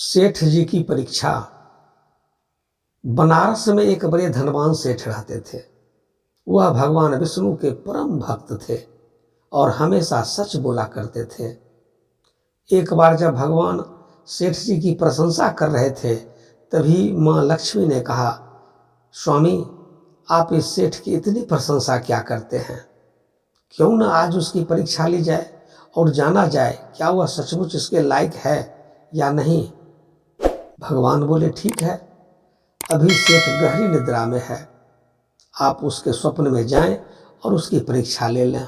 सेठ जी की परीक्षा। बनारस में एक बड़े धनवान सेठ रहते थे। वह भगवान विष्णु के परम भक्त थे और हमेशा सच बोला करते थे। एक बार जब भगवान सेठ जी की प्रशंसा कर रहे थे, तभी माँ लक्ष्मी ने कहा, स्वामी, आप इस सेठ की इतनी प्रशंसा क्या करते हैं? क्यों न आज उसकी परीक्षा ली जाए और जाना जाए क्या वह सचमुच इसके लायक है या नहीं। भगवान बोले, ठीक है, अभी सेठ गहरी निद्रा में है, आप उसके स्वप्न में जाएं और उसकी परीक्षा ले लें।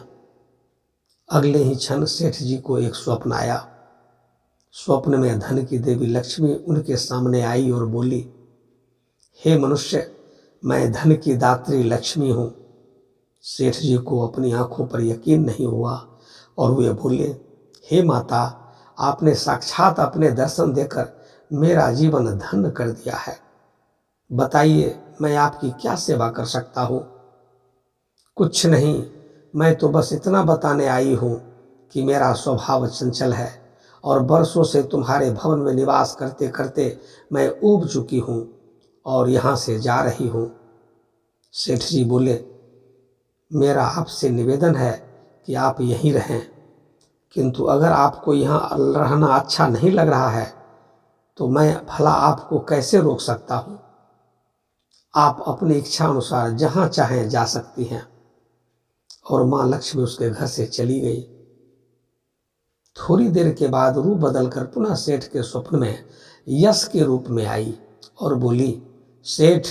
अगले ही क्षण सेठ जी को एक स्वप्न आया। स्वप्न में धन की देवी लक्ष्मी उनके सामने आई और बोली, हे मनुष्य, मैं धन की दात्री लक्ष्मी हूँ। सेठ जी को अपनी आंखों पर यकीन नहीं हुआ और वे बोले, हे माता, आपने साक्षात अपने दर्शन देकर मेरा जीवन धन्य कर दिया है। बताइए, मैं आपकी क्या सेवा कर सकता हूँ? कुछ नहीं, मैं तो बस इतना बताने आई हूँ कि मेरा स्वभाव चंचल है और बरसों से तुम्हारे भवन में निवास करते करते मैं ऊब चुकी हूँ और यहाँ से जा रही हूँ। सेठ जी बोले, मेरा आपसे निवेदन है कि आप यहीं रहें, किंतु अगर आपको यहाँ रहना अच्छा नहीं लग रहा है तो मैं भला आपको कैसे रोक सकता हूँ। आप अपनी इच्छा अनुसार जहाँ चाहें जा सकती हैं। और माँ लक्ष्मी उसके घर से चली गई। थोड़ी देर के बाद रूप बदलकर पुनः सेठ के स्वप्न में यश के रूप में आई और बोली, सेठ,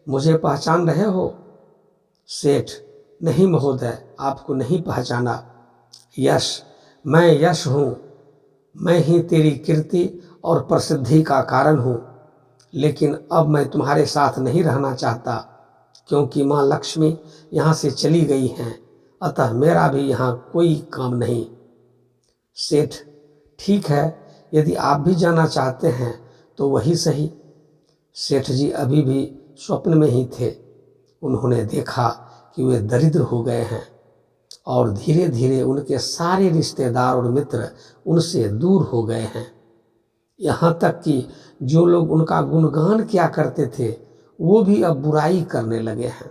मुझे पहचान रहे हो? सेठ, नहीं महोदय, आपको नहीं पहचाना। यश, मैं यश हूँ, मैं ही तेरी कीर्ति और प्रसिद्धि का कारण हूँ, लेकिन अब मैं तुम्हारे साथ नहीं रहना चाहता क्योंकि माँ लक्ष्मी यहाँ से चली गई हैं, अतः मेरा भी यहाँ कोई काम नहीं। सेठ, ठीक है, यदि आप भी जाना चाहते हैं तो वही सही। सेठ जी अभी भी स्वप्न में ही थे। उन्होंने देखा कि वे दरिद्र हो गए हैं और धीरे धीरे उनके सारे रिश्तेदार और मित्र उनसे दूर हो गए हैं। यहाँ तक कि जो लोग उनका गुणगान किया करते थे वो भी अब बुराई करने लगे हैं।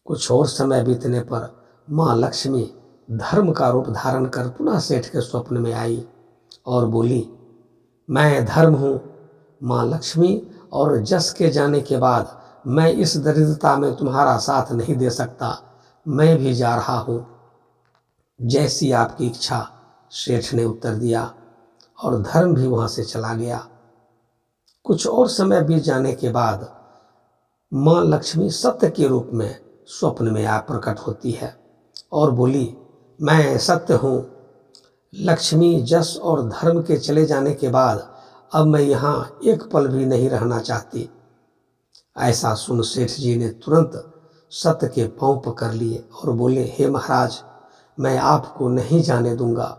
कुछ और समय बीतने पर माँ लक्ष्मी धर्म का रूप धारण कर पुनः सेठ के स्वप्न में आई और बोली, मैं धर्म हूँ माँ लक्ष्मी, और जस के जाने के बाद मैं इस दरिद्रता में तुम्हारा साथ नहीं दे सकता, मैं भी जा रहा हूँ। जैसी आपकी इच्छा, सेठ ने उत्तर दिया और धर्म भी वहाँ से चला गया। कुछ और समय बीत जाने के बाद माँ लक्ष्मी सत्य के रूप में स्वप्न में आ प्रकट होती है और बोली, मैं सत्य हूँ। लक्ष्मी, जस और धर्म के चले जाने के बाद अब मैं यहाँ एक पल भी नहीं रहना चाहती। ऐसा सुन सेठ जी ने तुरंत सत्य के पांव पकड़ लिए और बोले, हे महाराज, मैं आपको नहीं जाने दूंगा।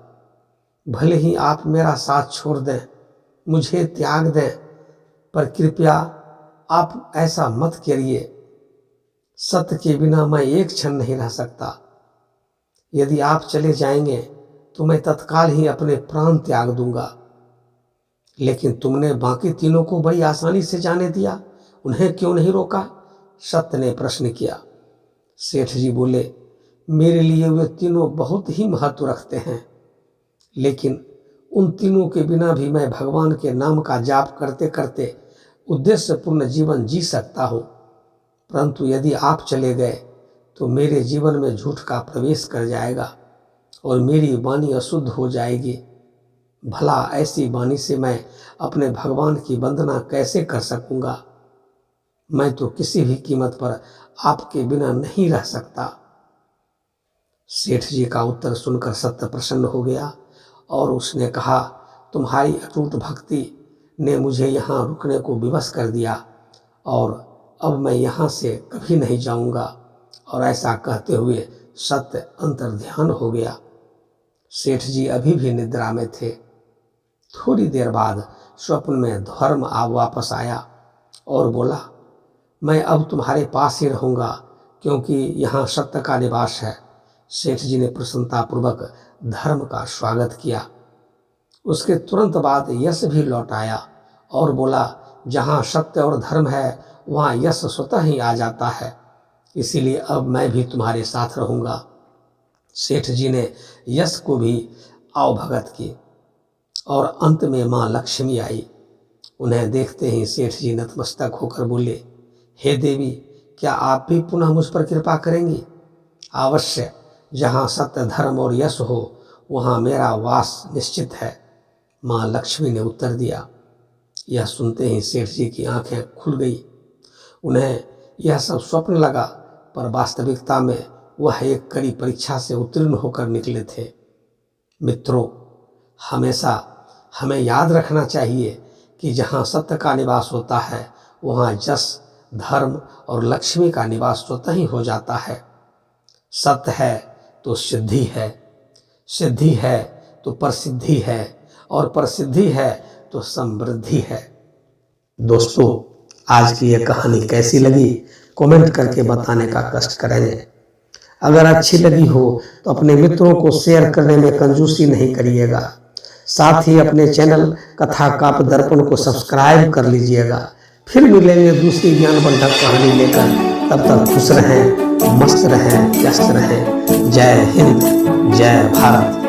भले ही आप मेरा साथ छोड़ दें, मुझे त्याग दें, पर कृपया आप ऐसा मत करिए। सत्य के बिना मैं एक क्षण नहीं रह सकता। यदि आप चले जाएंगे तो मैं तत्काल ही अपने प्राण त्याग दूंगा। लेकिन तुमने बाकी तीनों को बड़ी आसानी से जाने दिया, उन्हें क्यों नहीं रोका? सत्य ने प्रश्न किया। सेठ जी बोले, मेरे लिए वे तीनों बहुत ही महत्व रखते हैं, लेकिन उन तीनों के बिना भी मैं भगवान के नाम का जाप करते करते उद्देश्यपूर्ण जीवन जी सकता हूँ। परंतु यदि आप चले गए तो मेरे जीवन में झूठ का प्रवेश कर जाएगा और मेरी वाणी अशुद्ध हो जाएगी। भला ऐसी वाणी से मैं अपने भगवान की वंदना कैसे कर सकूंगा? मैं तो किसी भी कीमत पर आपके बिना नहीं रह सकता। सेठ जी का उत्तर सुनकर सत्य प्रसन्न हो गया और उसने कहा, तुम्हारी अटूट भक्ति ने मुझे यहाँ रुकने को विवश कर दिया और अब मैं यहाँ से कभी नहीं जाऊँगा। और ऐसा कहते हुए सत्य अंतर्ध्यान हो गया। सेठ जी अभी भी निद्रा में थे। थोड़ी देर बाद स्वप्न में धर्म वापस आया और बोला, मैं अब तुम्हारे पास ही रहूँगा क्योंकि यहाँ सत्य का निवास है। सेठ जी ने प्रसन्नतापूर्वक धर्म का स्वागत किया। उसके तुरंत बाद यश भी लौट आया और बोला, जहाँ सत्य और धर्म है वहाँ यश स्वतः ही आ जाता है, इसीलिए अब मैं भी तुम्हारे साथ रहूँगा। सेठ जी ने यश को भी आवभगत की और अंत में माँ लक्ष्मी आई। उन्हें देखते ही सेठ जी नतमस्तक होकर बोले, हे देवी, क्या आप भी पुनः मुझ पर कृपा करेंगी? अवश्य, जहाँ सत्य धर्म और यश हो वहाँ मेरा वास निश्चित है, माँ लक्ष्मी ने उत्तर दिया। यह सुनते ही सेठ जी की आंखें खुल गई। उन्हें यह सब स्वप्न लगा, पर वास्तविकता में वह एक कड़ी परीक्षा से उत्तीर्ण होकर निकले थे। मित्रों, हमेशा हमें याद रखना चाहिए कि जहाँ सत्य का निवास होता है वहाँ यश, धर्म और लक्ष्मी का निवास स्वतः ही हो जाता है। सत्य है तो सिद्धि है, सिद्धि है तो प्रसिद्धि है, और प्रसिद्धि है तो समृद्धि है। दोस्तों, आज की ये कहानी कैसी लगी कमेंट करके बताने का कष्ट करेंगे। अगर अच्छी लगी हो तो अपने मित्रों को शेयर करने में कंजूसी नहीं करिएगा। साथ ही अपने चैनल कथा काव्य दर्पण को सब्सक्राइब कर लीजिएगा। फिर मिलेंगे दूसरी ज्ञानवर्धक कहानी लेकर। तब तक खुश रहें, मस्त रहें, व्यस्त रहें। जय हिंद, जय भारत।